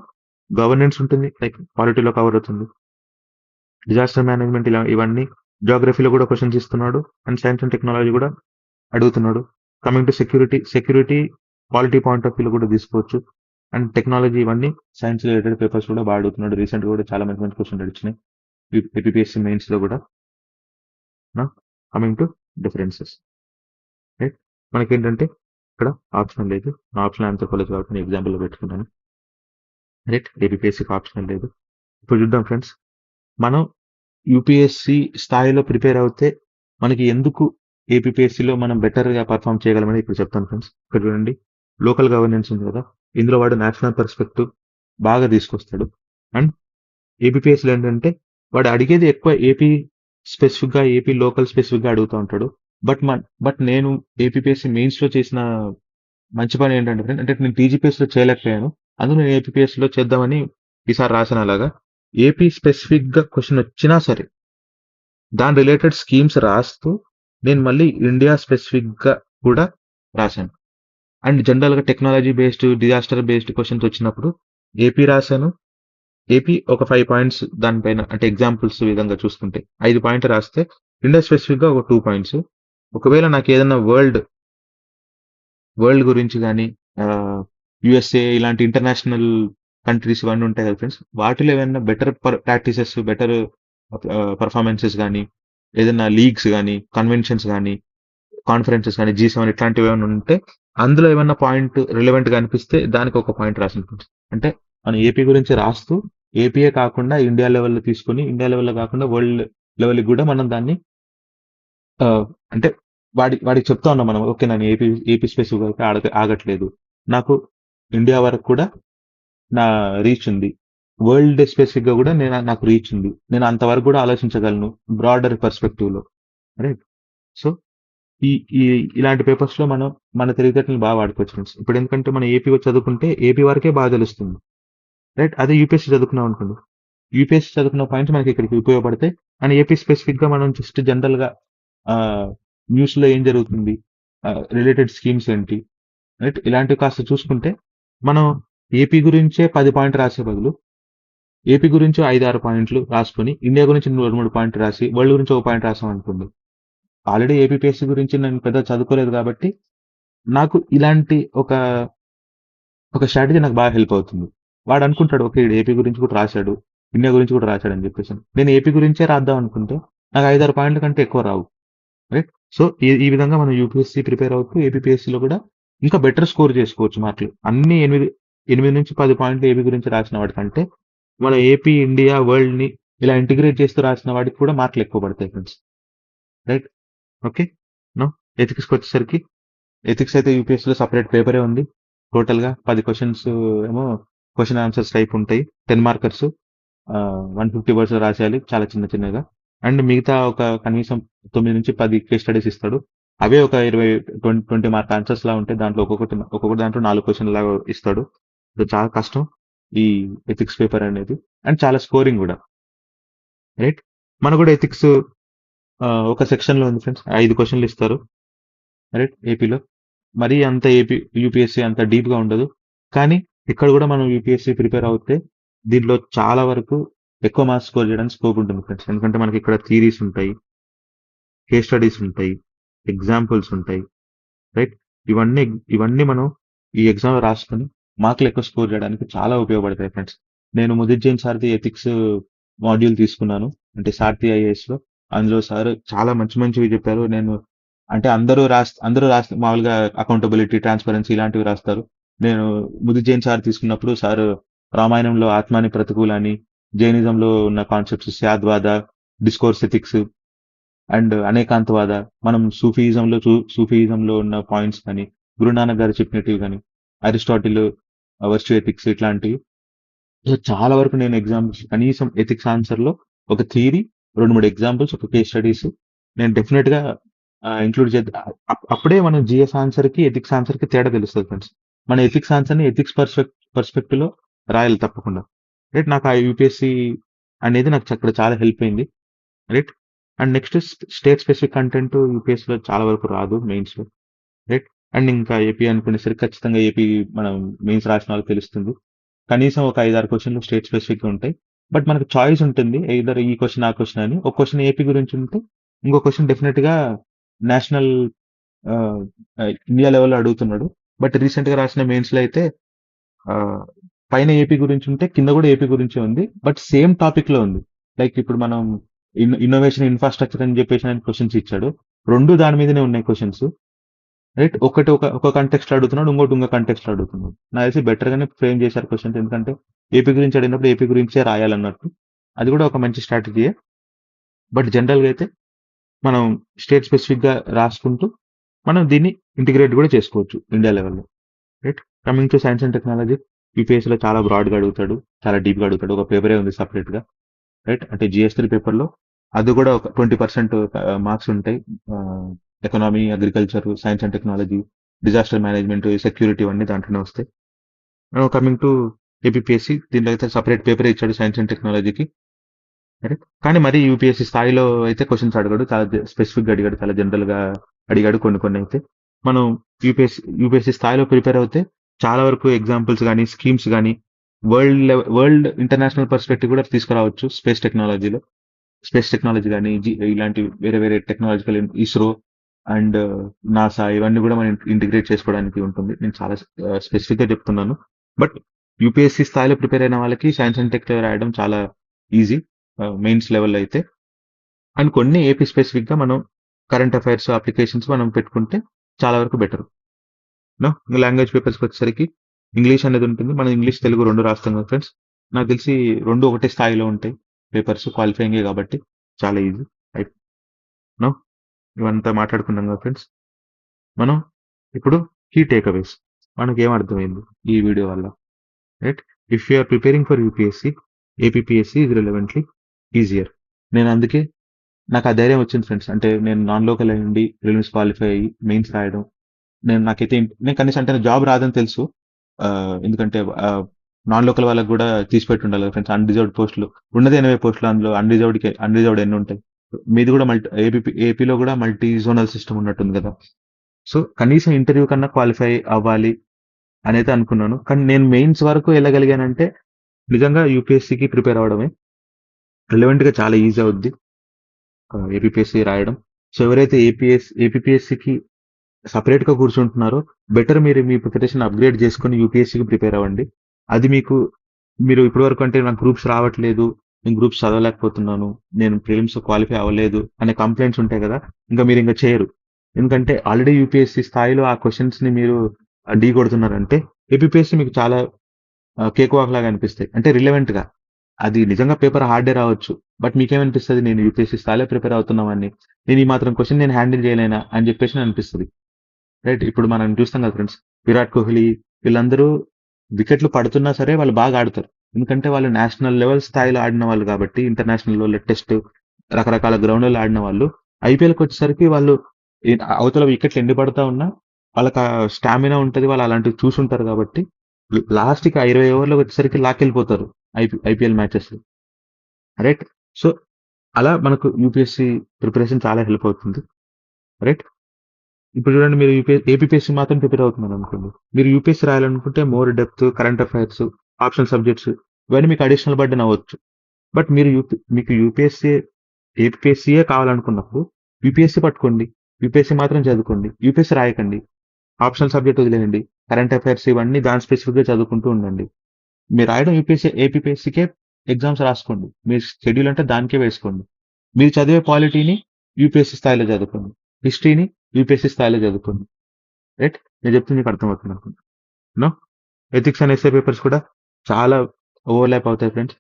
గవర్నెన్స్ ఉంటుంది, లైక్ పాలిటీలో కవర్ అవుతుంది, డిజాస్టర్ మేనేజ్మెంట్, ఇవన్నీ. జాగ్రఫీలో కూడా క్వశ్చన్స్ ఇస్తున్నాడు, అండ్ సైన్స్ అండ్ టెక్నాలజీ కూడా అడుగుతున్నాడు. Coming to security quality point of వ్యూలో కూడా తీసుకోవచ్చు. అండ్ టెక్నాలజీ, ఇవన్నీ సైన్స్ రిలేటెడ్ పేపర్స్ కూడా బాగా అడుగుతున్నాడు. రీసెంట్గా కూడా చాలా మంచి మంచి క్వశ్చన్ వచ్చినాయి ఏపీఎస్సీ మెయిన్స్లో కూడా. కమింగ్ టు డిఫరెన్సెస్, రైట్, మనకేంటంటే ఇక్కడ ఆప్షనల్ లేదు. నా ఆప్షన్ ఆన్సర్ కాబట్టి నేను ఎగ్జాంపుల్లో పెట్టుకున్నాను. రైట్, ఏపీఎస్సీకి ఆప్షనల్ లేదు. ఇప్పుడు చూద్దాం ఫ్రెండ్స్, మనం యూపీఎస్సీ స్థాయిలో ప్రిపేర్ అవుతే మనకి ఎందుకు ఏపీఎస్సీలో మనం బెటర్గా పర్ఫామ్ చేయగలమని ఇప్పుడు చెప్తాను ఫ్రెండ్స్. ఇక్కడ చూడండి, లోకల్ గవర్నెన్స్ ఉంది కదా, ఇందులో వాడు నేషనల్ పర్స్పెక్టివ్ బాగా తీసుకొస్తాడు. అండ్ ఏపీఎస్సీలో ఏంటంటే వాడు అడిగేది ఎక్కువ ఏపీ స్పెసిఫిక్గా, ఏపీ లోకల్ స్పెసిఫిక్గా అడుగుతూ ఉంటాడు. బట్ నేను ఏపీఎస్సీ మెయిన్స్లో చేసిన మంచి పని ఏంటంటే ఫ్రెండ్, అంటే నేను టీజీపీఎస్సీలో చేయలేకపోయాను, అందులో నేను ఏపీఎస్సీలో చేద్దామని ఈసారి రాసిన. అలాగా ఏపీ స్పెసిఫిక్గా క్వశ్చన్ వచ్చినా సరే దాని రిలేటెడ్ స్కీమ్స్ రాస్తూ నేను మళ్ళీ ఇండియా స్పెసిఫిక్గా కూడా రాశాను. అండ్ జనరల్గా technology based, disaster based questions వచ్చినప్పుడు ఏపీ రాశాను. ఏపీ ఒక 5 పాయింట్స్ దానిపైన, అంటే ఎగ్జాంపుల్స్ విధంగా చూసుకుంటే 5 పాయింట్లు రాస్తే ఇండియా స్పెసిఫిక్గా ఒక 2 పాయింట్స్. ఒకవేళ నాకు ఏదైనా వరల్డ్ గురించి కానీ, యుఎస్ఏ ఇలాంటి ఇంటర్నేషనల్ కంట్రీస్ ఇవన్నీ ఉంటాయి కదా ఫ్రెండ్స్, వాటిలో ఏమైనా బెటర్ ప్రాక్టీసెస్, బెటర్ పర్ఫార్మెన్సెస్ కానీ, ఏదైనా లీగ్స్ కానీ, కన్వెన్షన్స్ కానీ, కాన్ఫరెన్సెస్ కానీ, G7 ఇట్లాంటివి ఏమైనా ఉంటే అందులో ఏమైనా పాయింట్ రిలవెంట్గా అనిపిస్తే దానికి ఒక పాయింట్ రాసింది. అంటే మనం ఏపీ గురించి రాస్తూ ఏపీఏ కాకుండా ఇండియా లెవెల్లో తీసుకొని, ఇండియా లెవెల్లో కాకుండా వరల్డ్ లెవెల్కి కూడా మనం దాన్ని అంటే వాడికి చెప్తా ఉన్నాం మనం, ఓకే నేను ఏపీ స్పెసిఫిక్ అయితే ఆగట్లేదు, నాకు ఇండియా వరకు కూడా నా రీచ్ ఉంది, వరల్డ్ స్పెసిఫిక్గా కూడా నాకు రీచ్ ఉంది, నేను అంతవరకు కూడా ఆలోచించగలను బ్రాడర్ పర్స్పెక్టివ్లో. రైట్, సో ఇలాంటి పేపర్స్లో మనం మన తెలివితేటలు బాగా వాడుకోవచ్చు ఫ్రెండ్స్. ఇప్పుడు ఎందుకంటే మనం ఏపీ చదువుకుంటే ఏపీ వరకే బాగా తెలుస్తుంది. రైట్, అదే యూపీఎస్సీ చదువుకున్నాం అనుకోండి, యూపీఎస్సీ చదువుకున్న పాయింట్స్ మనకి ఇక్కడికి ఉపయోగపడతాయి. అండ్ ఏపీ స్పెసిఫిక్గా మనం జస్ట్ జనరల్గా న్యూస్లో ఏం జరుగుతుంది, రిలేటెడ్ స్కీమ్స్ ఏంటి, రైట్, ఇలాంటివి కాస్త చూసుకుంటే మనం ఏపీ గురించే 10 పాయింట్ రాసే బదులు ఏపీ గురించి 5-6 పాయింట్లు రాసుకొని, ఇండియా గురించి 2-3 పాయింట్లు రాసి, వరల్డ్ గురించి ఒక పాయింట్ రాసామనుకోండి. ఆల్రెడీ ఏపీపీఎస్సీ గురించి నేను పెద్దగా చదువుకోలేదు కాబట్టి, నాకు ఇలాంటి ఒక స్ట్రాటజీ నాకు బాగా హెల్ప్ అవుతుంది. వాడనుకుంటాడు, ఓకే. ఈడు ఏపీ గురించి కూడా రాశాడు. ఇండియా గురించి కూడా రాశాడని చెప్పేసి. నేను ఏపీ గురించే రాద్దాం అనుకుంటే, నాకు 5-6 పాయింట్ల కంటే ఎక్కువ రావు. రైట్? సో, ఈ ఈ విధంగా మనం యూపీఎస్సీ ప్రిపేర్ అవుతూ ఏపీపీఎస్సీలో కూడా ఇంకా బెటర్ స్కోర్ చేసుకోవచ్చు మార్కులు. అన్ని 8-10 పాయింట్లు ఏపీ గురించి రాసిన వాడికంటే, మన ఏపీ, ఇండియా, వరల్డ్‌ని ఇలా ఇంటిగ్రేట్ చేస్తూ రాసిన వాడికి కూడా మార్కులు ఎక్కువ పడతాయి ఫ్రెండ్స్. రైట్? ఓకే. నౌ ఎథిక్స్‌కొచ్చేసరికి, ఎథిక్స్ అయితే యూపీఎస్సీలో సెపరేట్ పేపరే ఉంది. టోటల్‌గా 10 క్వెషన్స్ ఏమో క్వెషన్ ఆన్సర్స్ టైప్ ఉంటాయి. 10 మార్కర్స్. 150 వర్డ్స్ రాసేయాలి చాలా చిన్న చిన్నగా. అండ్ మిగతా ఒక కనీసం 9-10 కేస్ స్టడీస్ ఇస్తాడు. అవే ఒక 20 మార్క్ ఆన్సర్స్ లా ఉంటాయి. దాంట్లో ఒక్కొక్కటి దాంట్లో 4 క్వెషన్ లాగా ఇస్తాడు. సో చాలా కష్టం ఈ ఎథిక్స్ పేపర్ అనేది. అండ్ చాలా స్కోరింగ్ కూడా. రైట్? మనకు కూడా ఎథిక్స్ ఒక సెక్షన్ లో ఉంది ఫ్రెండ్స్. 5 క్వెషన్లు ఇస్తారు. రైట్? ఏపీలో. మరీ అంత యూపీఎస్సీ అంత డీప్ గా ఉండదు. కానీ ఇక్కడ కూడా మనం యూపీఎస్సీ ప్రిపేర్ అవుతే దీంట్లో చాలా వరకు ఎక్కువ మార్క్స్ స్కోర్ చేయడానికి స్కోప్ ఉంటుంది ఫ్రెండ్స్. ఎందుకంటే మనకి ఇక్కడ థీరీస్ ఉంటాయి, కేస్ స్టడీస్ ఉంటాయి, ఎగ్జాంపుల్స్ ఉంటాయి. రైట్? ఇవన్నీ ఇవన్నీ మనం ఈ ఎగ్జామ్ రాసుకొని మార్కులు ఎక్కువ స్కోర్ చేయడానికి చాలా ఉపయోగపడతాయి ఫ్రెండ్స్. నేను ముదిత్ జైన్ సార్ది ఎథిక్స్ మాడ్యూల్ తీసుకున్నాను. అంటే సారథి ఐఏఎస్ లో. అందులో సార్ చాలా మంచి మంచివి చెప్పారు. అంటే అందరూ మామూలుగా అకౌంటబిలిటీ, ట్రాన్స్పరెన్సీ ఇలాంటివి రాస్తారు. నేను ముదిత్ జైన్ సార్ తీసుకున్నప్పుడు సార్ రామాయణంలో ఆత్మాని ప్రతికూలని, జైనిజంలో ఉన్న కాన్సెప్ట్స్ శాద్వాద, డిస్కోర్స్ ఎథిక్స్ అండ్ అనేకాంతవాద, మనం సూఫీయిజంలో ఉన్న పాయింట్స్ కానీ, గురునానక్ గారు చెప్పినట్టు కానీ, అరిస్టాటిల్ వర్చ్యూ ఎథిక్స్ ఇట్లాంటివి. సో చాలా వరకు నేను ఎగ్జాంపుల్స్ కనీసం ఎథిక్స్ ఆన్సర్ లో ఒక థియరీ, 2-3 ఎగ్జాంపుల్స్, ఒక కేస్ స్టడీస్ నేను డెఫినెట్ గా ఇంక్లూడ్ చేద్దాం. అప్పుడే మనం జిఎస్ ఆన్సర్ కి ఎథిక్స్ ఆన్సర్ కి తేడా తెలుస్తుంది ఫ్రెండ్స్. మన ఎథిక్స్ ఆన్సర్ ని ఎథిక్స్ పర్స్పెక్టివ్ లో రాయాలి తప్పకుండా. రైట్? నాకు ఆ యూపీఎస్సీ అనేది నాకు అక్కడ చాలా హెల్ప్ అయింది. Right? And next state specific content UPSC లో చాలా వరకు రాదు మెయిన్స్ లో. రైట్? అండ్ ఇంకా ఏపీ అనుకునేసరికి ఖచ్చితంగా ఏపీ మనం మెయిన్స్ రాసిన వాళ్ళకి తెలుస్తుంది. కనీసం ఒక 5-6 క్వశ్చన్లు స్టేట్ స్పెసిఫిక్ గా ఉంటాయి. బట్ మనకు చాయిస్ ఉంటుంది. ఎయిదర్ ఈ క్వశ్చన్ ఆ క్వశ్చన్ అని. ఒక క్వశ్చన్ ఏపీ గురించి ఉంటే ఇంకో క్వశ్చన్ డెఫినెట్ గా నేషనల్ ఇండియా లెవెల్లో అడుగుతున్నాడు. బట్ రీసెంట్ గా రాసిన మెయిన్స్ లో అయితే ఆ, పైన ఏపీ గురించి ఉంటే కింద కూడా ఏపీ గురించే ఉంది. బట్ సేమ్ టాపిక్ లో ఉంది. లైక్ ఇప్పుడు మనం ఇన్నోవేషన్ ఇన్ఫ్రాస్ట్రక్చర్ అని చెప్పేసి ఆయన క్వశ్చన్స్ ఇచ్చాడు. రెండు దాని మీదనే ఉన్నాయి క్వశ్చన్స్. రైట్? ఒకటి ఒక కంటెక్స్ట్ అడుగుతున్నాడు, ఇంకో కంటెక్స్ట్ అడుగుతున్నాడు. నాకు తెలిసి బెటర్ గానే ఫ్రేమ్ చేశారు క్వశ్చన్స్. ఎందుకంటే ఏపీ గురించి అడిగినప్పుడు ఏపీ గురించే రాయాలన్నట్టు. అది కూడా ఒక మంచి స్ట్రాటజీయే. బట్ జనరల్ గా అయితే మనం స్టేట్ స్పెసిఫిక్ గా రాసుకుంటూ మనం దీన్ని ఇంటిగ్రేట్ కూడా చేసుకోవచ్చు ఇండియా లెవెల్లో. Right? Coming to science and technology, UPSC లో చాలా బ్రాడ్ గా అడుగుతాడు, చాలా డీప్ గా అడుగుతాడు. ఒక పేపరే ఉంది సపరేట్ గా. రైట్? అంటే జిఎస్3 పేపర్ లో అది కూడా ఒక 20% మార్క్స్ ఉంటాయి. Economy, agriculture, science and technology, disaster management, security అన్ని దాంట్లోనే వస్తాయి. కమింగ్ టు ఏపీఎస్సీ, దీంట్లో అయితే సపరేట్ పేపర్ ఇచ్చాడు సైన్స్ అండ్ టెక్నాలజీకి. కానీ మరి యూపీఎస్సీ స్థాయిలో అయితే క్వశ్చన్స్ అడిగాడు, చాలా స్పెసిఫిక్ గా అడిగాడు, చాలా జనరల్ గా అడిగాడు కొన్ని అయితే. మనం యూపీఎస్సీ స్థాయిలో ప్రిపేర్ అవుతే చాలా వరకు ఎగ్జాంపుల్స్ కానీ, స్కీమ్స్ కానీ, వరల్డ్ ఇంటర్నేషనల్ పర్స్పెక్టివ్ కూడా తీసుకురావచ్చు స్పేస్ టెక్నాలజీ కానీ, ఇలాంటి వేరే వేరే టెక్నాలజికల్, ఇస్రో అండ్ నాసా ఇవన్నీ కూడా మనం ఇంటిగ్రేట్ చేసుకోవడానికి ఉంటుంది. నేను చాలా స్పెసిఫిక్ గా చెప్తున్నాను. బట్ యూపీఎస్సీ స్థాయిలో ప్రిపేర్ అయిన వాళ్ళకి సైన్స్ అండ్ టెక్ రాయడం చాలా ఈజీ మెయిన్స్ లెవెల్లో అయితే. అండ్ కొన్ని ఏపీ స్పెసిఫిక్ గా మనం కరెంట్ అఫైర్స్ అప్లికేషన్స్ మనం పెట్టుకుంటే చాలా వరకు బెటర్. లాంగ్వేజ్ పేపర్స్కి వచ్చేసరికి ఇంగ్లీష్ అనేది ఉంటుంది. మనం ఇంగ్లీష్, తెలుగు రెండు రాస్తాం కదా ఫ్రెండ్స్. నాకు తెలిసి రెండు ఒకటే స్థాయిలో ఉంటాయి పేపర్స్, క్వాలిఫైయింగే కాబట్టి చాలా ఈజీ. రైట్? నో ఇవంతా మాట్లాడుకున్నాం కదా ఫ్రెండ్స్. మనం ఇప్పుడు కీ టేక్అవేస్ మనకి ఏం అర్థమైంది ఈ వీడియో వల్ల. Right? If you are preparing for UPSC, APSC is relevantly easier. నేను అందుకే నాకు ఆ ధైర్యం వచ్చింది ఫ్రెండ్స్. అంటే నేను నాన్ లోకల్ అయ్యి ప్రిలిమ్స్ క్వాలిఫై అయ్యి మెయిన్స్ రాయడం, నేను కనీసం అంటే జాబ్ రాదని తెలుసు. ఎందుకంటే నాన్ లోకల్ వాళ్ళకి కూడా తీసిపెట్టి ఉండాలి ఫ్రెండ్స్. అన్రిజర్వ్డ్ పోస్టులు ఉన్నది 80 పోస్టులు, అందులో అన్రిజర్వ్డ్ ఎన్ని ఉంటాయి. మీది కూడా ఏపీలో కూడా మల్టీ జోనల్ సిస్టమ్ ఉన్నట్టుంది కదా. సో కనీసం ఇంటర్వ్యూ కన్నా క్వాలిఫై అవ్వాలి అనేది అనుకున్నాను. కానీ నేను మెయిన్స్ వరకు వెళ్ళగలిగానంటే నిజంగా యూపీఎస్సీకి ప్రిపేర్ అవ్వడమే రిలవెంట్‌గా చాలా ఈజీ అవుద్ది. ఏపీపీఎస్సీ రాయడం. సో, ఎవరైతే ఏపీపీఎస్సీకి సెపరేట్‌గా కూర్చుంటున్నారో బెటర్ మీరు మీ ప్రిపరేషన్ అప్‌గ్రేడ్ చేసుకొని యూపీఎస్సీకి ప్రిపేర్ అవ్వండి. అది మీరు ఇప్పటివరకు అంటే నాకు గ్రూప్స్ రావట్లేదు. నేను గ్రూప్స్ చదవలేకపోతున్నాను. నేను ప్రిలిమ్స్ క్వాలిఫై అవ్వలేదు అనే కంప్లెయింట్స్ ఉంటాయి కదా! మీరింక చేయరు. ఎందుకంటే ఆల్రెడీ యూపీఎస్సీ స్థాయిలో ఆ క్వెషన్స్‌ని మీరు ఢీ కొడుతున్నారంటే ఏపీపీఎస్సీ మీకు చాలా కేక్ వాక్ లాగా అనిపిస్తాయి. అంటే రిలవెంట్‌గా. అది నిజంగా పేపర్ హార్డే రావచ్చు. బట్ మీకేమనిపిస్తది? నేను యూపీఎస్సీ స్థాయిలో ప్రిపేర్ అవుతున్నావాడిని. నేను ఈ మాత్రం క్వెషన్ నేను హ్యాండిల్ చేయలేనా? అని చెప్పేసి అనిపిస్తది. రైట్. ఇప్పుడు మనం చూస్తాం కదా ఫ్రెండ్స్. విరాట్ కోహ్లీ వీళ్ళందరూ వికెట్లు పడుతున్నా సరే వాళ్ళు బాగా ఆడతారు. ఎందుకంటే వాళ్ళు నేషనల్ లెవెల్ స్థాయిలో ఆడిన వాళ్ళు కాబట్టి ఇంటర్నేషనల్‌లో టెస్ట్ రకరకాల గ్రౌండ్‌లలో ఆడిన వాళ్ళు ఐపీఎల్‌కొచ్చేసరికి వాళ్ళు అవతల వికెట్లు ఎన్ని పడతా ఉన్నా వాళ్ళకి ఆ స్టామినా ఉంటది. వాళ్ళు అలాంటివి చూసుంటారు కాబట్టి లాస్ట్‌కి ఆ 20 ఓవర్‌లోకి వచ్చేసరికి లాక్కెళ్ళిపోతారు. ఐపీఎల్ మ్యాచెస్‌లో. రైట్. సో, అలా మనకు యూపీఎస్సీ ప్రిపరేషన్ చాలా హెల్ప్ అవుతుంది. రైట్. ఇప్పుడు చూడండి మీరు ఏపీపీఎస్సీ మాత్రం ప్రిపేర్ అవుతున్నారనుకోండి. మీరు యూపీఎస్సీ రాయాలనుకుంటే more depth, current affairs, optional subjects ఇవన్నీ మీకు అడిషనల్ బర్డెన్ అవ్వచ్చు. బట్ మీకు ఏపీఎస్సీయే కావాలనుకున్నప్పుడు యూపీఎస్సీ పట్టుకోండి. యూపీఎస్సీ మాత్రం చదువుకోండి. యూపీఎస్సీ రాయకండి. ఆప్షనల్ సబ్జెక్ట్ వదిలేయండి. కరెంట్ అఫైర్స్ ఇవన్నీ దాని స్పెసిఫిక్‌గా చదువుకుంటూ ఉండండి. మీరు రాయడం ఏపీపీఎస్సీకే ఎగ్జామ్స్ రాసుకోండి. మీ షెడ్యూల్ అంటే దానికే వేసుకోండి. మీరు చదివే పాలిటీని యూపీఎస్సీ స్థాయిలో చదువుకోండి. హిస్టరీని యూపీఎస్సీ స్థాయిలో చదువుకోండి. రైట్? నేను చెప్తుంది మీకు అర్థమవుతుంది అనుకుంటా. No? Ethics and SA papers కూడా చాలా ఓవర్‌లాప్ అవుతాయి ఫ్రెండ్స్.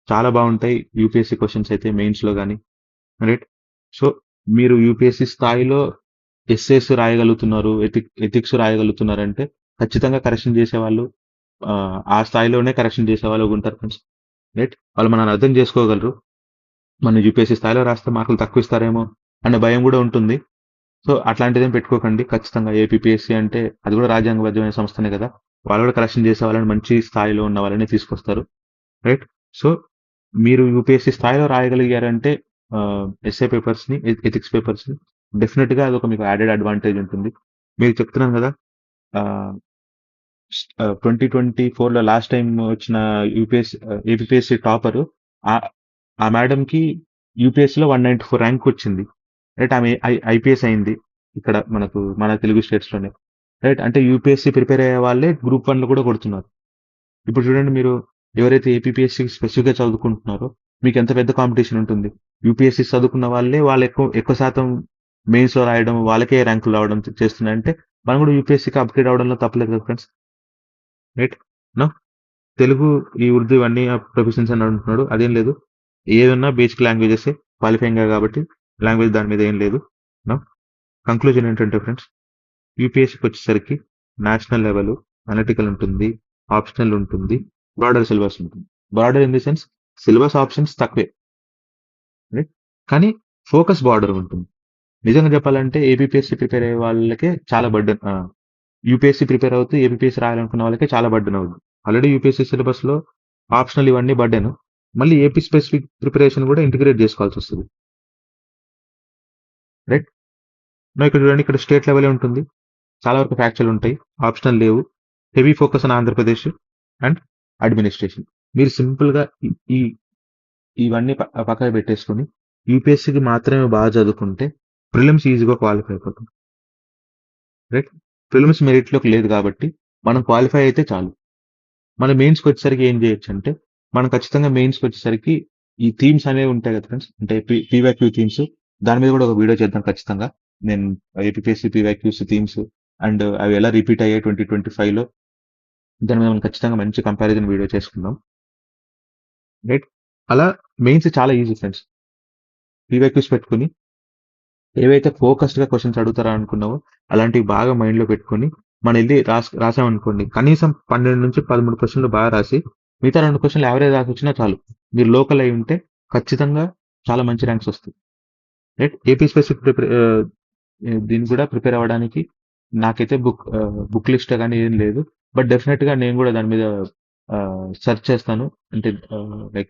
చాలా బావుంటాయి యూపీఎస్సీ క్వెషన్స్ అయితే మెయిన్స్‌లో గాని. రైట్? సో, మీరు యూపీఎస్సీ స్థాయిలో ఎస్సేస్ రాయగలుగుతున్నారు, ఎథిక్స్ రాయగలుగుతున్నారంటే ఖచ్చితంగా కరెక్షన్ చేసేవాళ్ళు ఆ స్థాయిలోనే కరెక్షన్ చేసేవాళ్ళు ఉంటారు ఫ్రెండ్స్. రైట్? వాళ్ళు మనల్ని అర్థం చేసుకోగలరు. మనం యూపీఎస్సీ స్థాయిలో రాస్తే మార్కులు తక్కువ ఇస్తారేమో అనే భయం కూడా ఉంటుంది. సో, అట్లాంటిదేం పెట్టుకోకండి. ఖచ్చితంగా ఏపీపీఎస్సీ అంటే అది కూడా రాజ్యాంగబద్ధమైన సంస్థనే కదా! వాళ్ళు కూడా కరెక్షన్ చేసే వాళ్ళని మంచి స్థాయిలో ఉన్న వాళ్ళనే తీసుకొస్తారు. రైట్? సో, మీరు యూపీఎస్సీ స్థాయిలో రాయగలిగారంటే ఎస్ఏ పేపర్స్‌ని, ఎథిక్స్ పేపర్స్‌ని డెఫినిట్‌గా అదొక మీకు యాడెడ్ అడ్వాంటేజ్ ఉంటుంది. మీకు చెప్తున్నాను కదా! ఆహ్, 2024లో లాస్ట్ టైమ్ వచ్చిన ఏపీపీఎస్సీ టాపరు ఆహ్, ఆ మేడమ్‌కి యూపీఎస్సీలో 194 ర్యాంక్ వచ్చింది. రైట్. ఆమె ఐపీఎస్ అయింది. ఇక్కడ మన తెలుగు స్టేట్స్‌లోనే. రైట్. అంటే యూపీఎస్సీ ప్రిపేర్ అయ్యే వాళ్ళే గ్రూప్ 1లో కూడా కొడుతున్నారు. ఇప్పుడు చూడండి మీరు ఎవరైతే ఏపీపీఎస్సీకి స్పెసిఫిక్‌గా చదువుకుంటున్నారో మీకెంత పెద్ద కాంపిటీషన్ ఉంటుంది. యూపీఎస్సీ చదువుకున్న వాళ్ళు ఎక్కువ ఎక్కువ శాతం మెయిన్స్‌లో రాయడం, వాళ్ళకే ర్యాంకులు రావడం చేస్తున్నాయంటే మనం కూడా యూపీఎస్సీకి అప్‌గ్రేడ్ అవ్వడంలో తప్పులేదు కదా ఫ్రెండ్స్. రైట్. నో? తెలుగు, ఈ ఉర్దూ ఇవన్నీ ప్రొఫెషన్స్ అని అంటున్నాడు. అదేం లేదు. ఏదున్నా బేసిక్ లాంగ్వేజెసే క్వాలిఫైయింగే కాబట్టి లాంగ్వేజ్ దాని మీద ఏం లేదు. నో? కంక్లూజన్ ఏంటంటే ఫ్రెండ్స్ యూపీఎస్సీకొచ్చేసరికి నేషనల్ లెవెల్, అనలిటికల్ ఉంటుంది, ఆప్షనల్ ఉంటుంది, బ్రాడర్ సిలబస్ ఉంటుంది. Broader in the sense syllabus options తక్కువే. రైట్? కానీ ఫోకస్ బార్డర్ ఉంటుంది. నిజంగా చెప్పాలంటే ఏబీపీఎస్సీ ప్రిపేర్ అయ్యే వాళ్ళకే చాలా బర్డెన్ యూపీఎస్సీ ప్రిపేర్ అవుతూ ఏబీపీఎస్సీ రాయాలనుకున్న వాళ్ళకే చాలా బర్డెన్ అవుద్ది. ఆల్రెడీ యూపీఎస్సీ సిలబస్‌లో ఆప్షనల్ ఇవన్నీ బర్డెను. మళ్ళీ ఏపీ స్పెసిఫిక్ ప్రిపరేషన్ కూడా ఇంటిగ్రేట్ చేసుకోవాల్సొస్తది. రైట్? ఇక్కడ చూడండి ఇక్కడ స్టేట్ లెవెలే ఉంటుంది. చాలా వరకు ఫ్యాక్చర్‌లుంటాయి. ఆప్షనల్ లేవు. Heavy focus on Andhra Pradesh and administration. మీరు సింపుల్‌గా ఈ ఈ ఇవన్నీ పక్కన పెట్టేసుకొని యూపీఎస్సీకి మాత్రమే బాగా చదువుకుంటే ప్రిలిమ్స్ ఈజీగా క్వాలిఫై అయిపోతాం. రైట్? ప్రిలిమ్స్ మెరిట్‌లోకి లేదు కాబట్టి మనం క్వాలిఫై అయితే చాలు. మన మెయిన్స్‌కొచ్చేసరికి ఏం చేయొచ్చంటే మనం ఖచ్చితంగా మెయిన్స్‌కొచ్చేసరికి ఈ థీమ్స్ అనేవి ఉంటాయి కదా ఫ్రెండ్స్. అంటే పీవైక్యూ థీమ్స్ దాని మీద కూడా ఒక వీడియో చేద్దాం ఖచ్చితంగా. నేను ఏపీపీఎస్సీ పీవైక్యూస్ థీమ్స్ అండ్ అవి ఎలా రిపీట్ అయ్యాయి 2025లో దాని మీద మనం ఖచ్చితంగా మంచి కంపారిజన్ వీడియో చేసుకుందాం. రైట్? అలా మెయిన్స్ చాలా ఈజీ ఫ్రెండ్స్. పీవైక్యూస్ పెట్టుకొని ఏవైతే ఫోకస్డ్‌గా క్వెషన్స్ అడుగుతారా అనుకున్నావో అలాంటివి బాగా మైండ్‌లో పెట్టుకొని మనమెళ్లి రాసామనుకోండి. కనీసం 12-13 క్వెషన్‌లు బాగా రాసి మిగతా 2 క్వెషన్‌లు యావరేజ్ రాసొచ్చినా చాలు. మీరు లోకల్ అయ్యుంటే ఖచ్చితంగా చాలా మంచి ర్యాంక్స్ వస్తాయి. రైట్? ఏపీ స్పెసిఫిక్ దీనికి కూడా ప్రిపేర్ అవ్వడానికి నాకైతే బుక్ లిస్ట్ గాని ఏం లేదు. బట్ డెఫినిట్‌గా నేను కూడా దాని మీద సెర్చ్ చేస్తాను. అంటే లైక్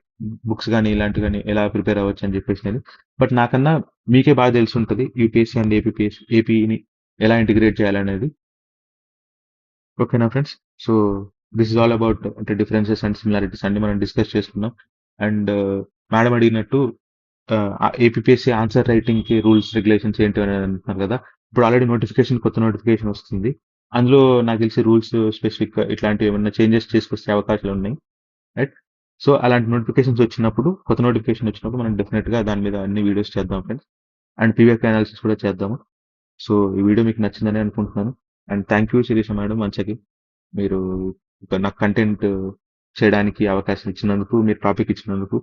బుక్స్ గాని, ఇలాంటివి గాని ఎలా ప్రిపేర్ అవ్వచ్చు అని చెప్పేసి నేను. బట్ నాకన్నా మీకే బాగా తెలిసుంటది. యూపీఎస్సీ అండ్ ఏపీని ఎలా ఇంటిగ్రేట్ చేయాలనేది. ఓకేనా friends? So this is all about అంటే డిఫరెన్సెస్ అండ్ సిమిలారిటీస్ అన్ని మనం డిస్కస్ చేసుకున్నాం. అండ్ మేడం అడిగినట్టు ఏపీఎస్సీ ఆన్సర్ రైటింగ్ కి రూల్స్ రెగ్యులేషన్స్ ఏంటి అని అంటున్నారు కదా. ఇప్పుడు ఆల్రెడీ కొత్త నోటిఫికేషన్ వస్తుంది. అందులో నాకు తెలిసి రూల్స్ స్పెసిఫిక్ ఇట్లాంటివి ఏమైనా చేంజెస్ చేసుకొచ్చే అవకాశాలు ఉన్నాయి. రైట్. సో అలాంటి నోటిఫికేషన్స్ వచ్చినప్పుడు, కొత్త నోటిఫికేషన్ వచ్చినప్పుడు మనం డెఫినెట్ గా దాని మీద అన్ని వీడియోస్ చేద్దాం ఫ్రెండ్స్. అండ్ పీవీఆర్ అనాలిసిస్ కూడా చేద్దాము. సో ఈ వీడియో మీకు నచ్చిందని అనుకుంటున్నాను. And thank you Shirisha madam మంచికి మీరు నాకు కంటెంట్ చేయడానికి అవకాశం ఇచ్చినందుకు, మీరు టాపిక్ ఇచ్చినందుకు.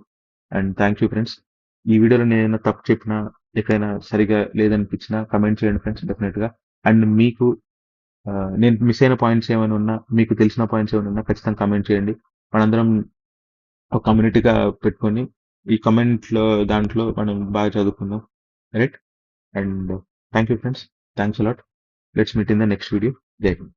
And thank you friends. ఈ వీడియోలో నేను తప్పు చెప్పినా, ఎక్కడైనా సరిగా లేదనిపించినా కమెంట్ చేయండి ఫ్రెండ్స్ డెఫినెట్గా. అండ్ మీకు నేను మిస్ అయిన పాయింట్స్ ఏమైనా ఉన్నా, మీకు తెలిసిన పాయింట్స్ ఏమైనా ఉన్నా ఖచ్చితంగా కమెంట్ చేయండి. మనందరం ఒక కమ్యూనిటీగా పెట్టుకొని ఈ కమెంట్లో దాంట్లో మనం బాగా చదువుకుందాం. Right. And thank you friends. Thanks a lot. Let's meet in the next video. జై హింద్.